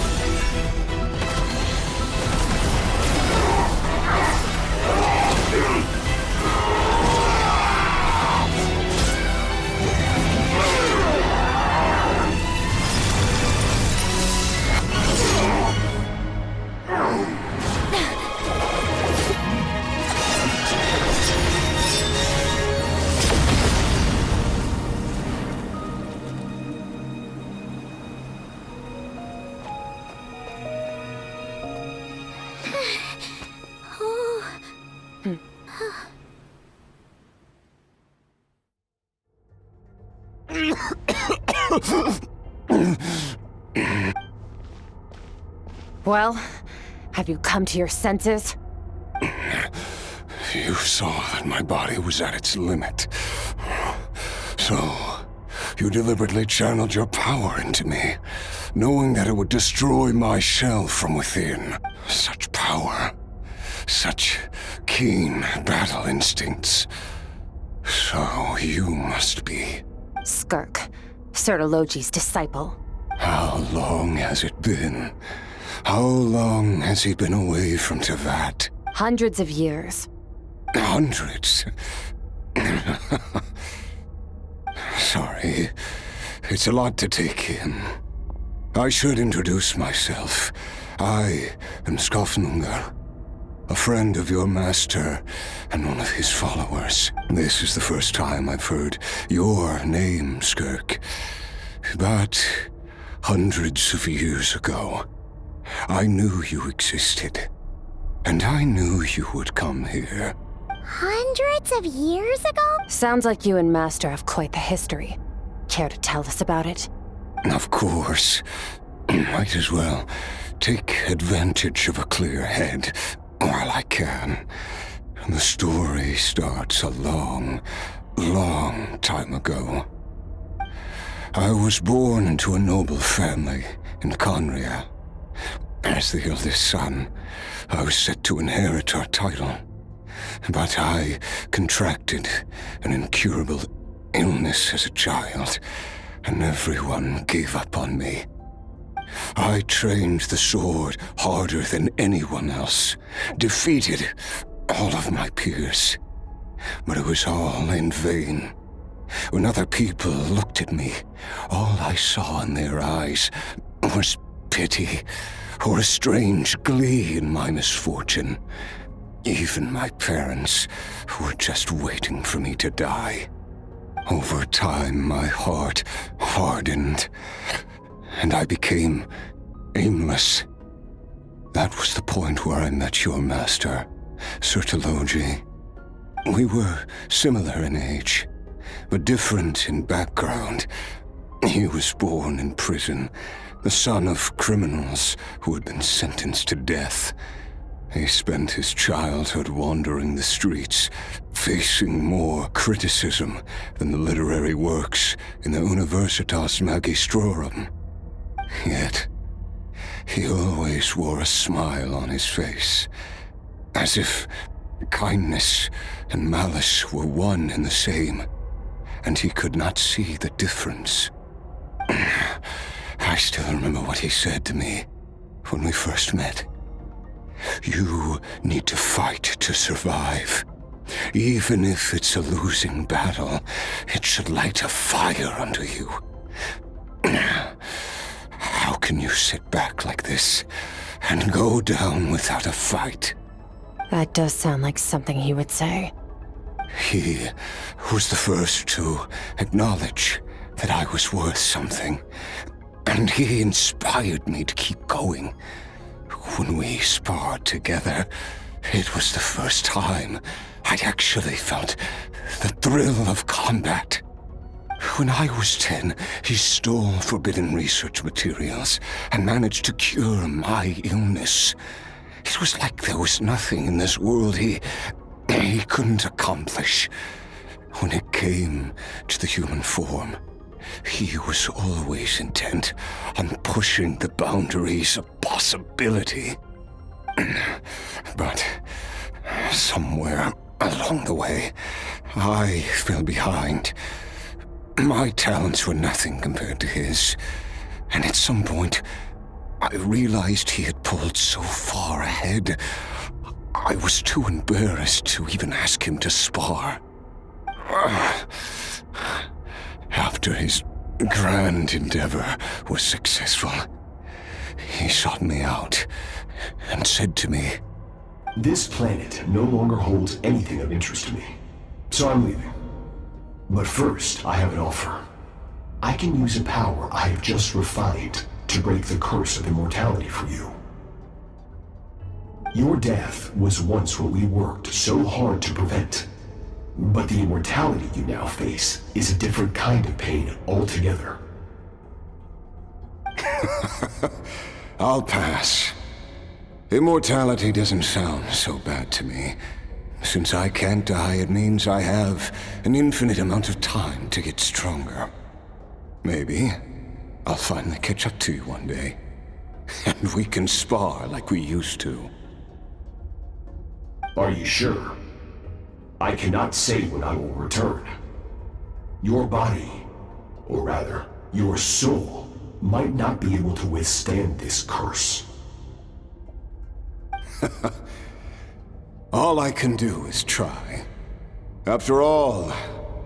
Well, have you come to your senses? You saw that my body was at its limit. So, you deliberately channeled your power into me, knowing that it would destroy my shell from within. Such power. Such keen battle instincts. So you must be... Skirk, Sertologi's disciple. How long has it been? How long has he been away from Tevat? Hundreds of years. Hundreds? Sorry. It's a lot to take in. I should introduce myself. I am Skofnungar, a friend of your master and one of his followers. This is the first time I've heard your name, Skirk. But hundreds of years ago, I knew you existed. And I knew you would come here. Hundreds of years ago? Sounds like you and Master have quite the history. Care to tell us about it? Of course. Might as well take advantage of a clear head while I can. The story starts a long, long time ago. I was born into a noble family in Conria. As the eldest son, I was set to inherit our title. But I contracted an incurable illness as a child, and everyone gave up on me. I trained the sword harder than anyone else, defeated all of my peers. But it was all in vain. When other people looked at me, all I saw in their eyes was pity, or a strange glee in my misfortune. Even my parents were just waiting for me to die. Over time, my heart hardened, and I became aimless. That was the point where I met your master, Sertologi. We were similar in age, but different in background. He was born in prison, the son of criminals who had been sentenced to death. He spent his childhood wandering the streets, facing more criticism than the literary works in the Universitas Magistrorum. Yet, he always wore a smile on his face, as if kindness and malice were one and the same, and he could not see the difference. I still remember what he said to me when we first met. You need to fight to survive. Even if it's a losing battle, it should light a fire under you. How can you sit back like this and go down without a fight? That does sound like something he would say. He was the first to acknowledge that I was worth something, and he inspired me to keep going. When we sparred together, it was the first time I'd actually felt the thrill of combat. When I was 10, he stole forbidden research materials and managed to cure my illness. It was like there was nothing in this world he couldn't accomplish. When it came to the human form, he was always intent on pushing the boundaries of possibility. But somewhere along the way, I fell behind. My talents were nothing compared to his. And at some point, I realized he had pulled so far ahead, I was too embarrassed to even ask him to spar. After his grand endeavor was successful, he sought me out and said to me, "This planet no longer holds anything of interest to me, so I'm leaving. But first, I have an offer. I can use a power I have just refined to break the curse of immortality for you. Your death was once what we worked so hard to prevent. But the immortality you now face is a different kind of pain altogether." I'll pass. Immortality doesn't sound so bad to me. Since I can't die, it means I have an infinite amount of time to get stronger. Maybe I'll finally catch up to you one day, and we can spar like we used to. Are you sure? I cannot say when I will return. Your body, or rather, your soul, might not be able to withstand this curse. All I can do is try. After all,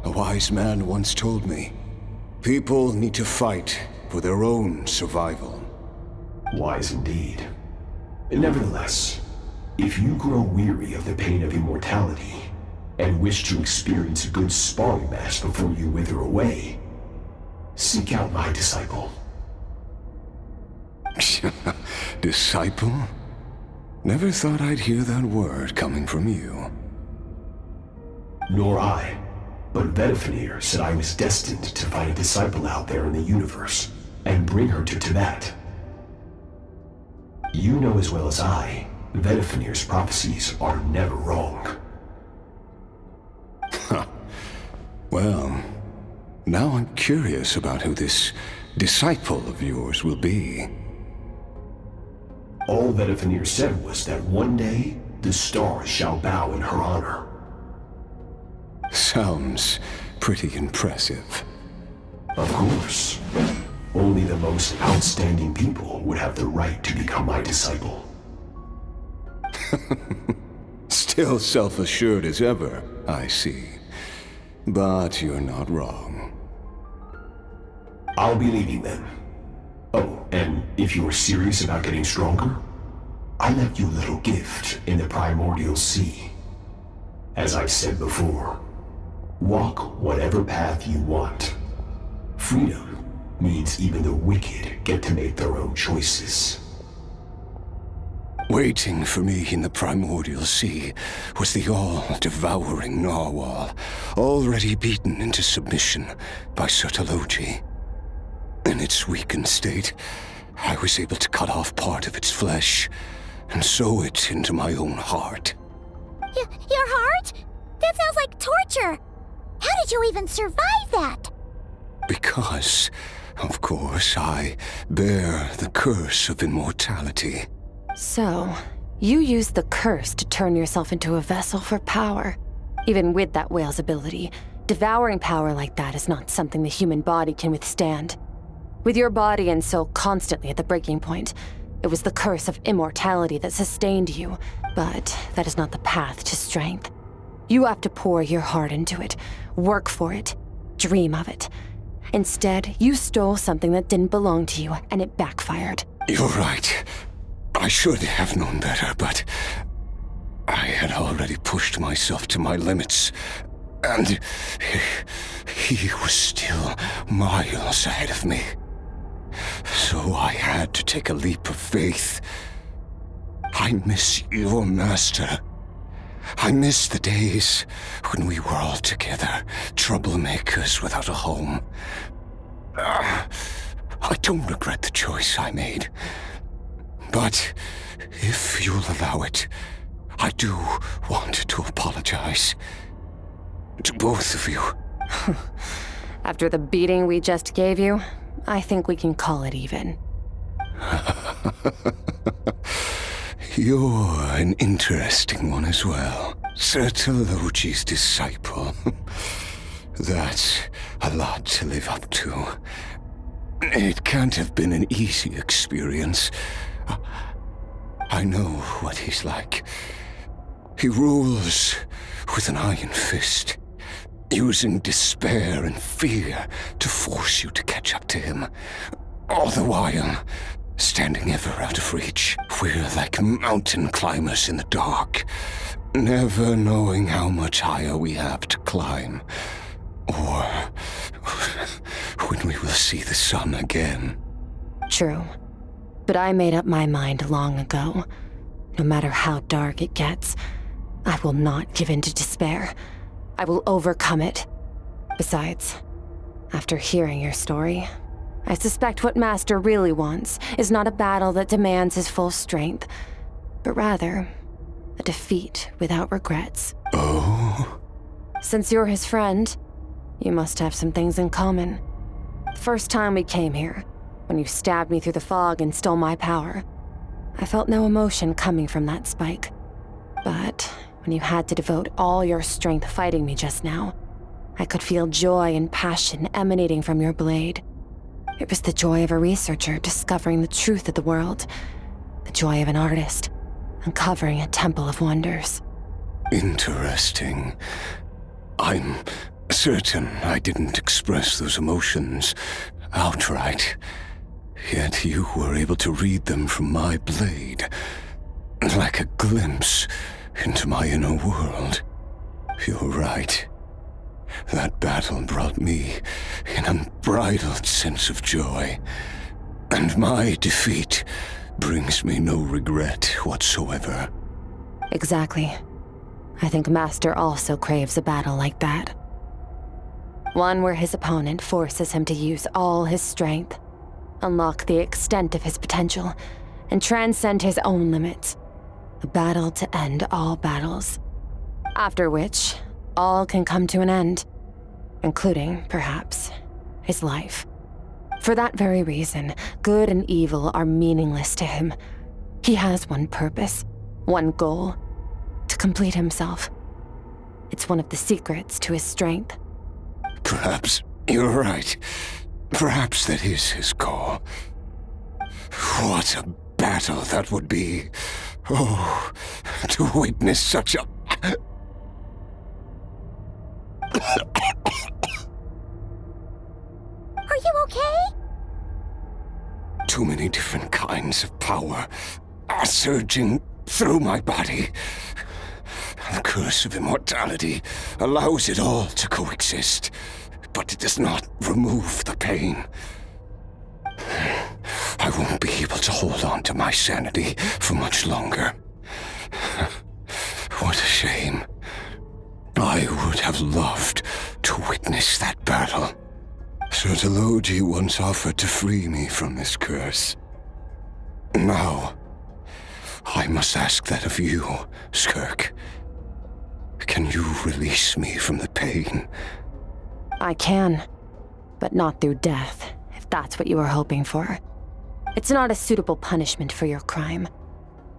a wise man once told me, people need to fight for their own survival. Wise indeed. Nevertheless, if you grow weary of the pain of immortality, and wish to experience a good sparring match before you wither away, seek out my disciple. Disciple? Never thought I'd hear that word coming from you. Nor I. But Vedifenir said I was destined to find a disciple out there in the universe, and bring her to Tibet. You know as well as I, Vedifenir's prophecies are never wrong. Well, now I'm curious about who this disciple of yours will be. All Vedifenir said was that one day, the stars shall bow in her honor. Sounds pretty impressive. Of course. Only the most outstanding people would have the right to become my disciple. Still self-assured as ever, I see. But you're not wrong. I'll be leaving then. Oh, and if you are serious about getting stronger, I left you a little gift in the primordial sea. As I've said before, walk whatever path you want. Freedom means even the wicked get to make their own choices. Waiting for me in the primordial sea was the all-devouring narwhal, already beaten into submission by Sertologi. In its weakened state, I was able to cut off part of its flesh and sew it into my own heart. Your heart? That sounds like torture! How did you even survive that? Because, of course, I bear the curse of immortality. So, you used the curse to turn yourself into a vessel for power. Even with that whale's ability, devouring power like that is not something the human body can withstand. With your body and soul constantly at the breaking point, it was the curse of immortality that sustained you, but that is not the path to strength. You have to pour your heart into it, work for it, dream of it. Instead, you stole something that didn't belong to you, and it backfired. You're right. I should have known better, but I had already pushed myself to my limits, and he was still miles ahead of me. So I had to take a leap of faith. I miss your master. I miss the days when we were all together, troublemakers without a home. I don't regret the choice I made. But if you'll allow it, I do want to apologize. To both of you. After the beating we just gave you, I think we can call it even. You're an interesting one as well. Sertologi's disciple. That's a lot to live up to. It can't have been an easy experience. I know what he's like. He rules with an iron fist, using despair and fear to force you to catch up to him. All the while, standing ever out of reach. We're like mountain climbers in the dark, never knowing how much higher we have to climb, or when we will see the sun again. True. But I made up my mind long ago. No matter how dark it gets, I will not give in to despair. I will overcome it. Besides, after hearing your story, I suspect what Master really wants is not a battle that demands his full strength, but rather a defeat without regrets. Oh? Since you're his friend, you must have some things in common. The first time we came here, when you stabbed me through the fog and stole my power, I felt no emotion coming from that spike. But when you had to devote all your strength fighting me just now, I could feel joy and passion emanating from your blade. It was the joy of a researcher discovering the truth of the world, the joy of an artist uncovering a temple of wonders. Interesting. I'm certain I didn't express those emotions outright, yet you were able to read them from my blade, like a glimpse into my inner world. You're right. That battle brought me an unbridled sense of joy, and my defeat brings me no regret whatsoever. Exactly. I think Master also craves a battle like that. One where his opponent forces him to use all his strength, unlock the extent of his potential, and transcend his own limits. A battle to end all battles. After which, all can come to an end, including, perhaps, his life. For that very reason, good and evil are meaningless to him. He has one purpose, one goal: to complete himself. It's one of the secrets to his strength. Perhaps you're right. Perhaps that is his call. What a battle that would be. Oh, to witness such a... Are you okay? Too many different kinds of power are surging through my body. The curse of immortality allows it all to coexist, but it does not remove the pain. I won't be able to hold on to my sanity for much longer. What a shame. I would have loved to witness that battle. Sertologi once offered to free me from this curse. Now, I must ask that of you, Skirk. Can you release me from the pain? I can, but not through death, if that's what you were hoping for. It's not a suitable punishment for your crime.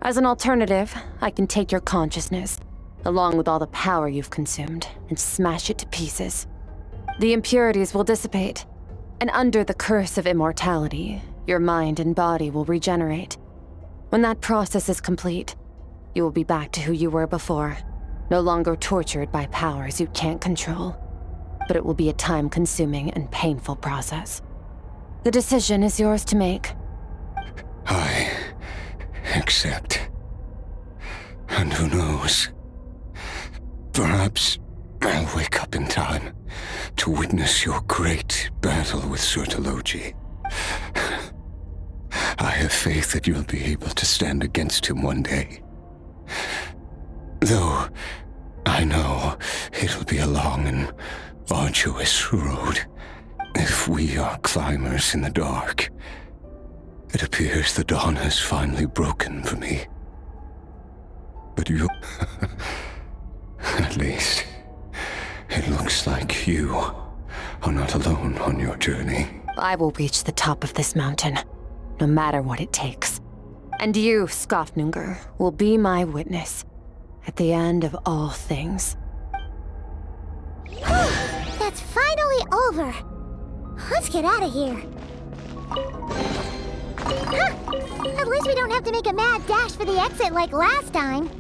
As an alternative, I can take your consciousness, along with all the power you've consumed, and smash it to pieces. The impurities will dissipate, and under the curse of immortality, your mind and body will regenerate. When that process is complete, you will be back to who you were before, no longer tortured by powers you can't control. But it will be a time-consuming and painful process. The decision is yours to make. I accept. And who knows? Perhaps I'll wake up in time to witness your great battle with Sertologi. I have faith that you'll be able to stand against him one day. Though I know it'll be a long and arduous road. If we are climbers in the dark, it appears the dawn has finally broken for me. But you... At least, it looks like you are not alone on your journey. I will reach the top of this mountain, no matter what it takes. And you, Skofnunger, will be my witness at the end of all things. That it's finally over. Let's get out of here. Huh. At least we don't have to make a mad dash for the exit like last time.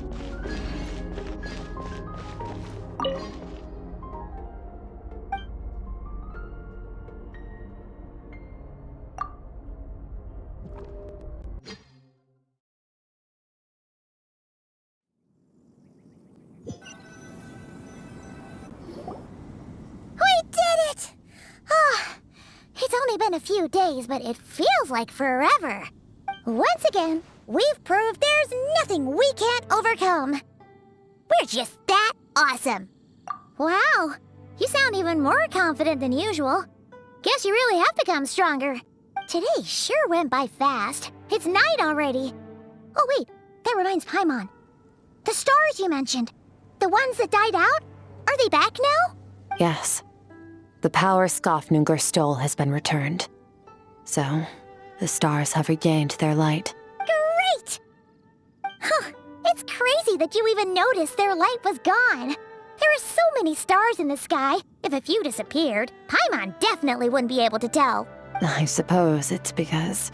It's only been a few days, but it feels like forever. Once again, we've proved there's nothing we can't overcome. We're just that awesome. Wow, you sound even more confident than usual. Guess you really have become stronger. Today sure went by fast. It's night already. Oh wait, that reminds Paimon. The stars you mentioned, the ones that died out, are they back now? Yes. The power Skafnungur stole has been returned. So, the stars have regained their light. Great! Huh, it's crazy that you even noticed their light was gone. There are so many stars in the sky. If a few disappeared, Paimon definitely wouldn't be able to tell. I suppose it's because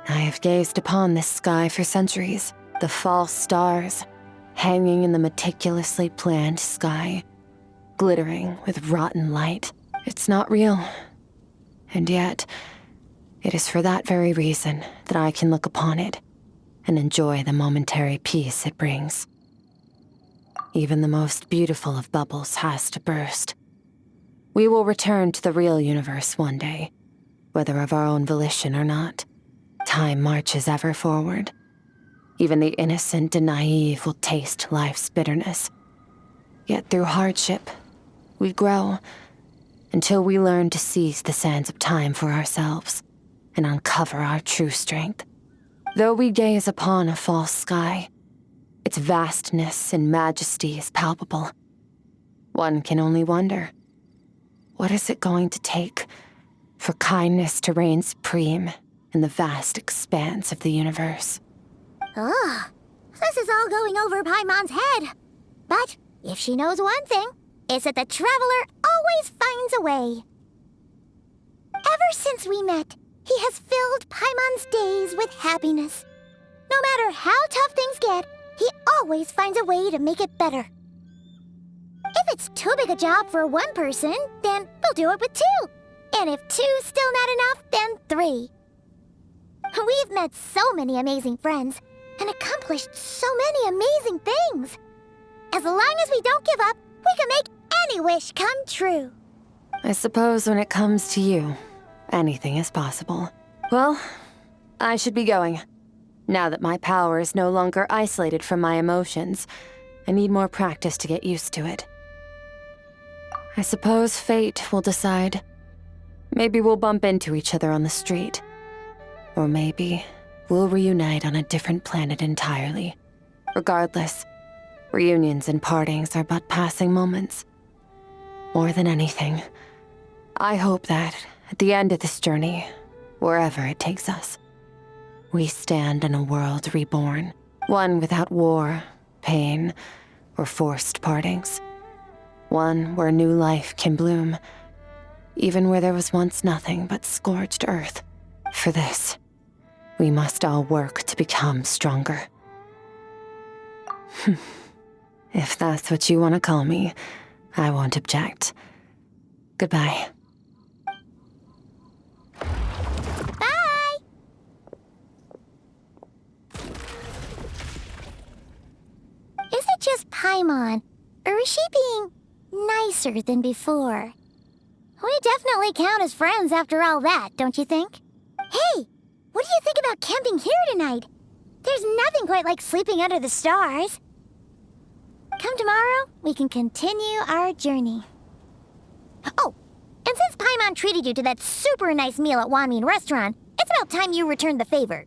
I have gazed upon this sky for centuries. The false stars, hanging in the meticulously planned sky, glittering with rotten light. It's not real. And yet, it is for that very reason that I can look upon it and enjoy the momentary peace it brings. Even the most beautiful of bubbles has to burst. We will return to the real universe one day, whether of our own volition or not. Time marches ever forward. Even the innocent and naive will taste life's bitterness. Yet through hardship, we grow until we learn to seize the sands of time for ourselves and uncover our true strength. Though we gaze upon a false sky, its vastness and majesty is palpable. One can only wonder, what is it going to take for kindness to reign supreme in the vast expanse of the universe? Ugh, this is all going over Paimon's head. But if she knows one thing, it's that the Traveler always finds a way. Ever since we met, he has filled Paimon's days with happiness. No matter how tough things get, he always finds a way to make it better. If it's too big a job for one person, then we'll do it with two. And if two's still not enough, then 3. We've met so many amazing friends and accomplished so many amazing things. As long as we don't give up, we can make any wish come true. I suppose when it comes to you, anything is possible. Well, I should be going. Now that my power is no longer isolated from my emotions, I need more practice to get used to it. I suppose fate will decide. Maybe we'll bump into each other on the street. Or maybe we'll reunite on a different planet entirely. Regardless, reunions and partings are but passing moments. More than anything, I hope that at the end of this journey, wherever it takes us, we stand in a world reborn, one without war, pain, or forced partings. One where new life can bloom, even where there was once nothing but scorched earth. For this, we must all work to become stronger. If that's what you want to call me, I won't object. Goodbye. Bye! Is it just Paimon, or is she being nicer than before? We definitely count as friends after all that, don't you think? Hey, what do you think about camping here tonight? There's nothing quite like sleeping under the stars. Come tomorrow, we can continue our journey. Oh, and since Paimon treated you to that super nice meal at Wanmin Restaurant, it's about time you returned the favor.